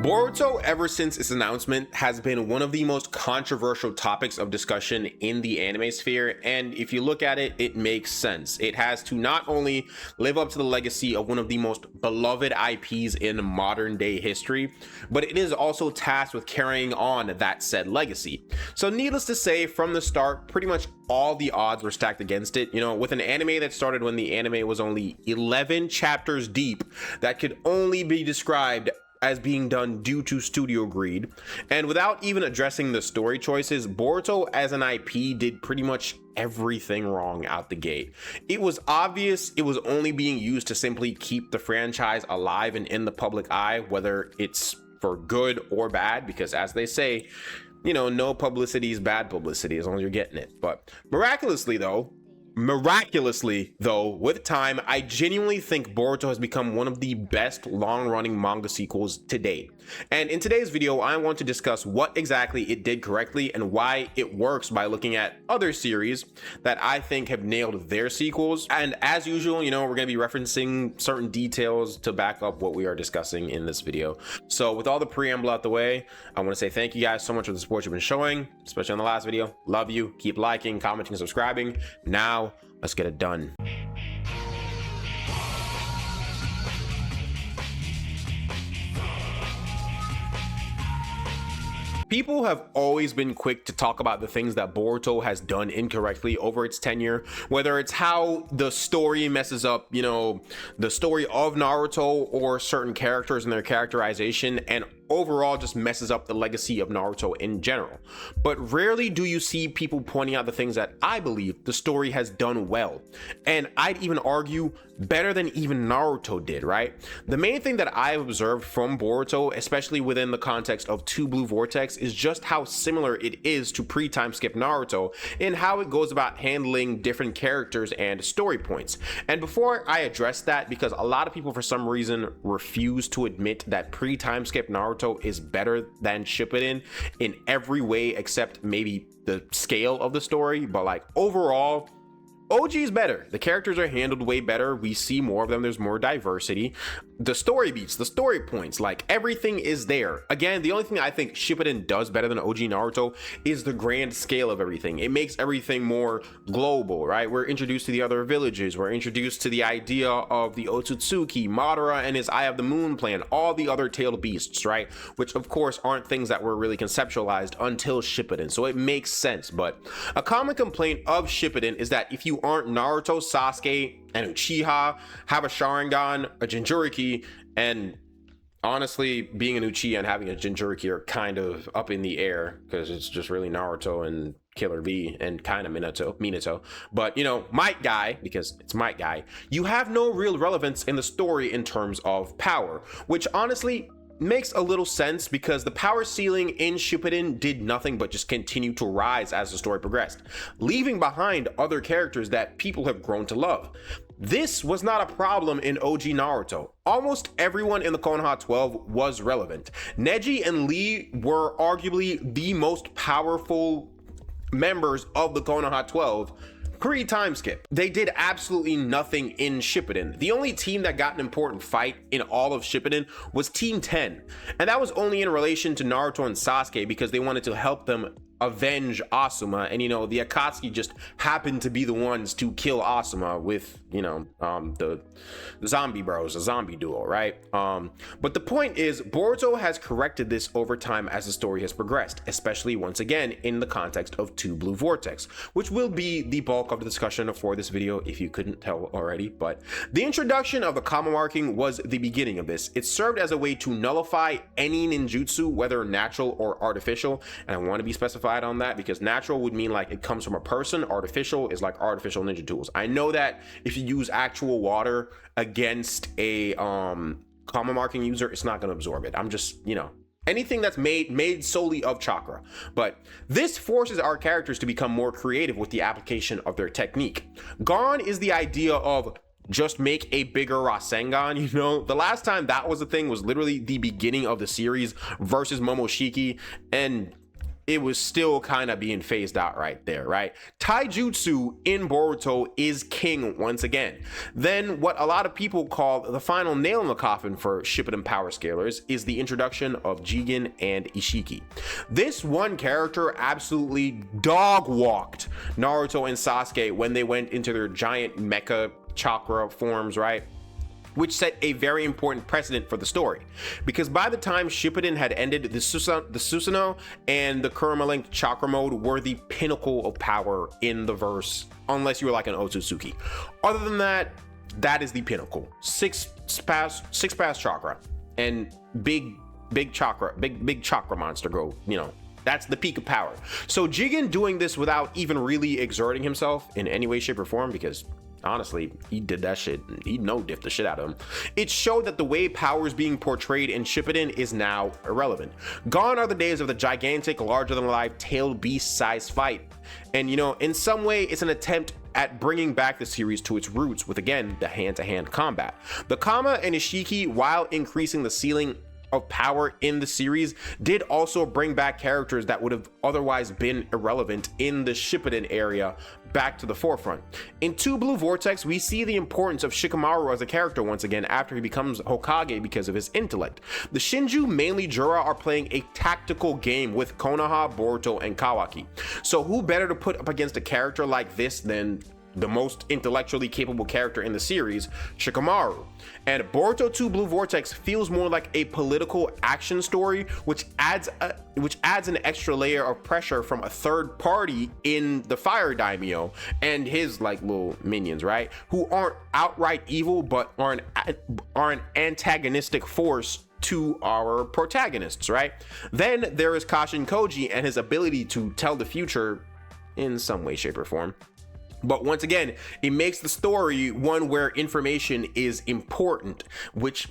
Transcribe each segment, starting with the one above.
Boruto, ever since its announcement, has been one of the most controversial topics of discussion in the anime sphere, and if you look at it, it makes sense. It has to not only live up to the legacy of one of the most beloved IPs in modern day history, but it is also tasked with carrying on that said legacy. So needless to say, from the start, pretty much all the odds were stacked against it. You know, with an anime that started when the anime was only 11 chapters deep, that could only be described as being done due to studio greed, and without even addressing the story choices, Boruto as an IP did pretty much everything wrong out the gate. It was obvious it was only being used to simply keep the franchise alive and in the public eye, whether it's for good or bad, because as they say, you know, no publicity is bad publicity as long as you're getting it. But miraculously though, with time, I genuinely think Boruto has become one of the best long-running manga sequels to date. And in today's video, I want to discuss what exactly it did correctly and why it works by looking at other series that I think have nailed their sequels. And as usual, you know, we're going to be referencing certain details to back up what we are discussing in this video. So with all the preamble out the way, I want to say thank you guys so much for the support you've been showing, especially on the last video. Love you. Keep liking, commenting, and subscribing. Now, let's get it done. People have always been quick to talk about the things that Boruto has done incorrectly over its tenure, whether it's how the story messes up, you know, the story of Naruto or certain characters and their characterization, and overall just messes up the legacy of Naruto in general. But rarely do you see people pointing out the things that I believe the story has done well, and I'd even argue better than even Naruto did, right? The main thing that I've observed from Boruto, especially within the context of Two Blue Vortex, is just how similar it is to pre-time skip Naruto in how it goes about handling different characters and story points. And before I address that, because a lot of people for some reason refuse to admit that pre-time skip Naruto is better than Shippuden in every way except maybe the scale of the story, but like overall OG is better. The characters are handled way better. We see more of them. There's more diversity. The story beats, the story points, like everything is there. Again, the only thing I think Shippuden does better than OG Naruto is the grand scale of everything. It makes everything more global, right? We're introduced to the other villages. We're introduced to the idea of the Otsutsuki, Madara and his Eye of the Moon plan, all the other tailed beasts, right? Which of course aren't things that were really conceptualized until Shippuden. So it makes sense. But a common complaint of Shippuden is that if you aren't Naruto, Sasuke, and Uchiha, have a Sharingan, a Jinchuriki, and honestly, being an Uchiha and having a Jinchuriki are kind of up in the air because it's just really Naruto and Killer B and kind of Minato. But you know, Might Guy, because it's Might Guy, you have no real relevance in the story in terms of power, which honestly makes a little sense because the power ceiling in Shippuden did nothing but just continue to rise as the story progressed, leaving behind other characters that people have grown to love. This was not a problem in OG Naruto. Almost everyone in the Konoha 12 was relevant. Neji and Lee were arguably the most powerful members of the Konoha 12 pre-time skip. They did absolutely nothing in Shippuden. The only team that got an important fight in all of Shippuden was Team 10, and that was only in relation to Naruto and Sasuke because they wanted to help them avenge Asuma, and you know, the Akatsuki just happened to be the ones to kill Asuma with, you know, the zombie bros, a zombie duo, right? But the point is, Boruto has corrected this over time as the story has progressed, especially once again in the context of Two Blue Vortex, which will be the bulk of the discussion for this video if you couldn't tell already. But the introduction of the comma marking was the beginning of this. It served as a way to nullify any ninjutsu, whether natural or artificial, and I want to be specified on that because natural would mean like it comes from a person, artificial is like artificial ninja tools. I know that if you use actual water against a comma marking user, it's not going to absorb it. I'm just, you know, anything that's made solely of chakra. But this forces our characters to become more creative with the application of their technique. Gone is the idea of just make a bigger Rasengan, you know? The last time that was a thing was literally the beginning of the series versus Momoshiki, and it was still kind of being phased out right there, right? Taijutsu in Boruto is king once again. Then what a lot of people call the final nail in the coffin for Shippuden power scalers is the introduction of Jigen and Ishiki. This one character absolutely dog walked Naruto and Sasuke when they went into their giant mecha chakra forms, right? Which set a very important precedent for the story. Because by the time Shippuden had ended, the Susanoo and the Kurama Link Chakra Mode were the pinnacle of power in the verse, unless you were like an Otsutsuki. Other than that, that is the pinnacle. Six pass chakra, and big chakra monster go, you know, that's the peak of power. So Jigen doing this without even really exerting himself in any way, shape, or form, because honestly, he did that shit. He no-diff the shit out of him. It showed that the way power is being portrayed in Shippuden is now irrelevant. Gone are the days of the gigantic, larger-than-life, tailed beast-sized fight. And, you know, in some way, it's an attempt at bringing back the series to its roots with, again, the hand-to-hand combat. The Kama and Ishiki, while increasing the ceiling of power in the series, did also bring back characters that would have otherwise been irrelevant in the Shippuden area back to the forefront. In 2 Blue Vortex, we see the importance of Shikamaru as a character once again after he becomes Hokage because of his intellect. The Shinju, mainly Jura, are playing a tactical game with Konoha, Boruto, and Kawaki. So who better to put up against a character like this than the most intellectually capable character in the series, Shikamaru. And Boruto 2 Blue Vortex feels more like a political action story, which adds an extra layer of pressure from a third party in the Fire Daimyo and his like little minions, right? Who aren't outright evil, but are an antagonistic force to our protagonists, right? Then there is Kashin Koji and his ability to tell the future in some way, shape, or form. But once again, it makes the story one where information is important, which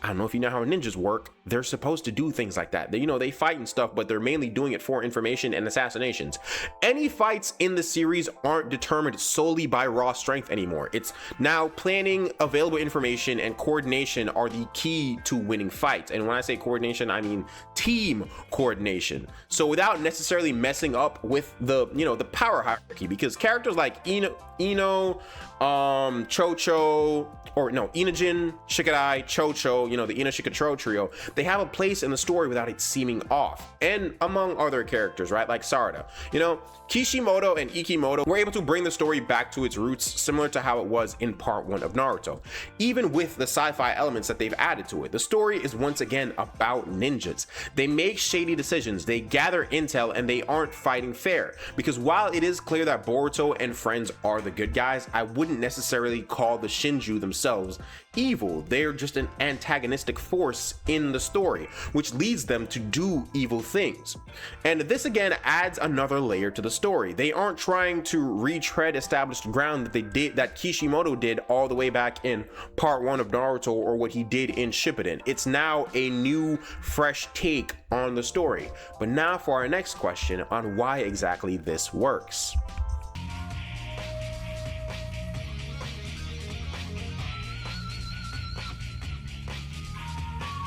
I don't know if you know how ninjas work. They're supposed to do things like that. They, you know, they fight and stuff, but they're mainly doing it for information and assassinations. Any fights in the series aren't determined solely by raw strength anymore. It's now planning, available information, and coordination are the key to winning fights. And when I say coordination, I mean team coordination. So without necessarily messing up with the, you know, the power hierarchy, because characters like Ino, Chocho, or no, Inojin, Shikadai, Chocho, you know, the Ino Shikacho trio, they have a place in the story without it seeming off. And among other characters, right, like Sarada. You know, Kishimoto and Ikimoto were able to bring the story back to its roots, similar to how it was in part 1 of Naruto. Even with the sci-fi elements that they've added to it, the story is once again about ninjas. They make shady decisions, they gather intel, and they aren't fighting fair. Because while it is clear that Boruto and friends are the good guys, I wouldn't necessarily call the Shinju themselves evil. They're just an antagonistic force in the story, which leads them to do evil things. And this again adds another layer to the story. They aren't trying to retread established ground that Kishimoto did all the way back in part 1 of Naruto, or what he did in Shippuden. It's now a new, fresh take on the story. But now for our next question on why exactly this works.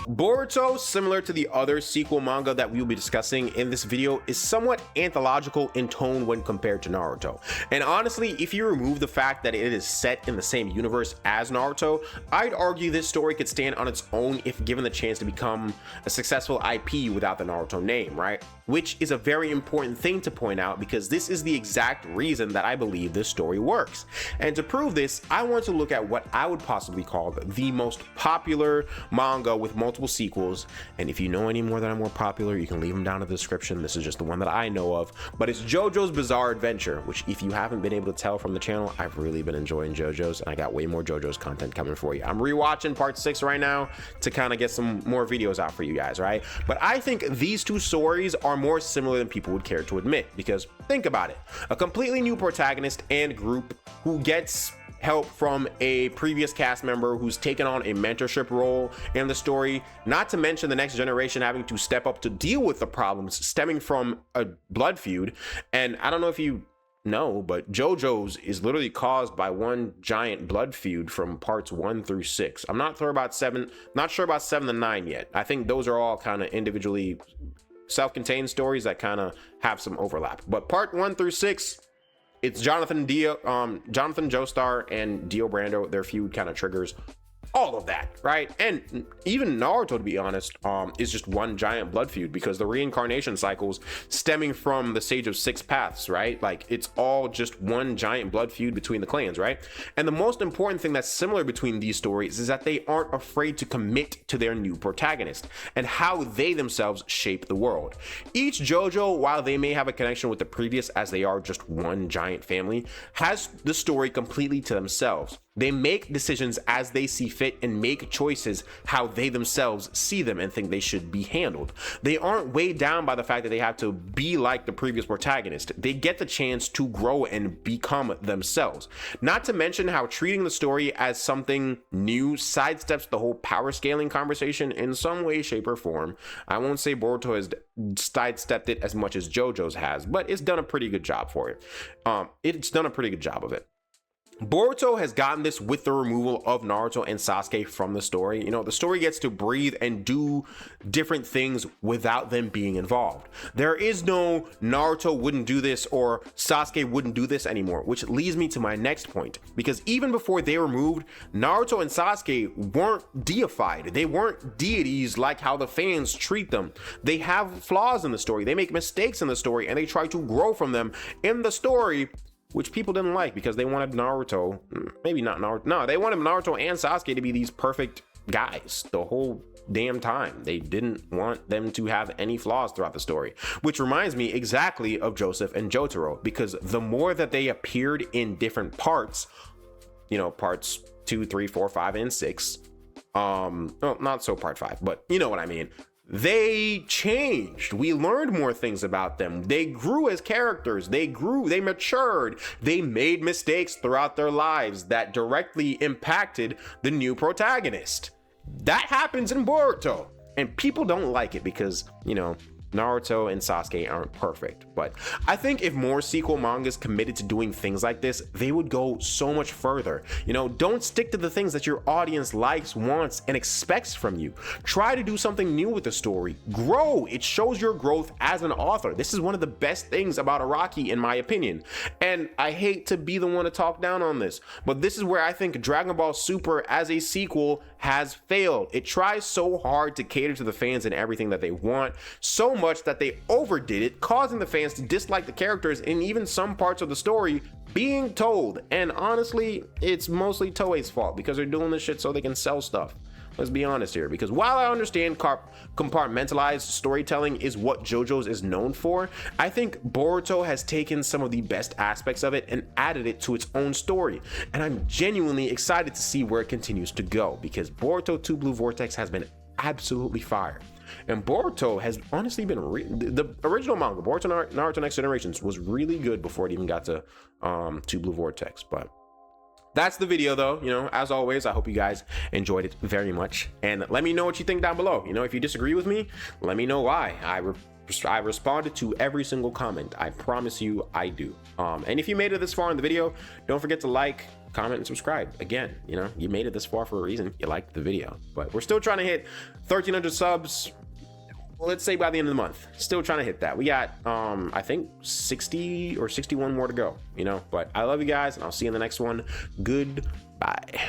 Boruto, similar to the other sequel manga that we will be discussing in this video, is somewhat anthological in tone when compared to Naruto. And honestly, if you remove the fact that it is set in the same universe as Naruto, I'd argue this story could stand on its own if given the chance to become a successful IP without the Naruto name, right? Which is a very important thing to point out, because this is the exact reason that I believe this story works. And to prove this, I want to look at what I would possibly call the most popular manga with multiple sequels. And if you know any more that are more popular, you can leave them down in the description. This is just the one that I know of, but it's JoJo's Bizarre Adventure, which if you haven't been able to tell from the channel, I've really been enjoying JoJo's, and I got way more JoJo's content coming for you. I'm rewatching part 6 right now to kind of get some more videos out for you guys, right? But I think these two stories are more similar than people would care to admit, because think about it, a completely new protagonist and group who gets help from a previous cast member who's taken on a mentorship role in the story, not to mention the next generation having to step up to deal with the problems stemming from a blood feud. And I don't know if you know, but JoJo's is literally caused by one giant blood feud from parts 1 through 6. I'm not sure about 7, not sure about 7 and 9 yet. I think those are all kind of individually self-contained stories that kind of have some overlap. But part 1 through 6, it's Jonathan Joestar and Dio Brando. Their feud kind of triggers all of that, right? And even Naruto, to be honest, is just one giant blood feud, because the reincarnation cycles stemming from the Sage of Six Paths, right? Like, it's all just one giant blood feud between the clans, right? And the most important thing that's similar between these stories is that they aren't afraid to commit to their new protagonist and how they themselves shape the world. Each JoJo, while they may have a connection with the previous as they are just one giant family, has the story completely to themselves. They make decisions as they see fit and make choices how they themselves see them and think they should be handled. They aren't weighed down by the fact that they have to be like the previous protagonist. They get the chance to grow and become themselves. Not to mention how treating the story as something new sidesteps the whole power scaling conversation in some way, shape, or form. I won't say Boruto has sidestepped it as much as JoJo's has, but it's done a pretty good job for it. It's done a pretty good job of it. Boruto has gotten this with the removal of Naruto and Sasuke from the story. You know, the story gets to breathe and do different things without them being involved. There is no Naruto wouldn't do this or Sasuke wouldn't do this anymore, which leads me to my next point. Because even before they were removed, Naruto and Sasuke weren't deified. They weren't deities like how the fans treat them. They have flaws in the story. They make mistakes in the story and they try to grow from them in the story, which people didn't like because they wanted Naruto, maybe not Naruto, no, they wanted Naruto and Sasuke to be these perfect guys the whole damn time. They didn't want them to have any flaws throughout the story, which reminds me exactly of Joseph and Jotaro, because the more that they appeared in different parts, you know, parts 2, 3, 4, 5, and 6, well, not so part 5, but you know what I mean. They changed. We learned more things about them. They grew as characters. They grew, they matured. They made mistakes throughout their lives that directly impacted the new protagonist. That happens in Boruto. And people don't like it because, you know, Naruto and Sasuke aren't perfect, but I think if more sequel mangas committed to doing things like this, they would go so much further. You know, don't stick to the things that your audience likes, wants, and expects from you. Try to do something new with the story. Grow. It shows your growth as an author. This is one of the best things about Araki, in my opinion. And I hate to be the one to talk down on this, but this is where I think Dragon Ball Super as a sequel has failed. It tries so hard to cater to the fans and everything that they want, so much that they overdid it, causing the fans to dislike the characters and even some parts of the story being told. And honestly, it's mostly Toei's fault because they're doing this shit so they can sell stuff. Let's be honest here, because while I understand compartmentalized storytelling is what JoJo's is known for, I think Boruto has taken some of the best aspects of it and added it to its own story. And I'm genuinely excited to see where it continues to go, because Boruto 2 Blue Vortex has been absolutely fire. And Boruto has honestly been the original manga, Boruto Naruto Next Generations, was really good before it even got to 2 Blue Vortex. But that's the video though. You know, as always, I hope you guys enjoyed it very much, and let me know what you think down below. You know, if you disagree with me, let me know why. I responded to every single comment. I promise you I do. And if you made it this far in the video, don't forget to like, comment, and subscribe. Again, you know, you made it this far for a reason. You liked the video. But we're still trying to hit 1,300 subs, let's say by the end of the month. Still trying to hit that. We got I think 60 or 61 more to go, you know. But I love you guys, and I'll see you in the next one. Goodbye.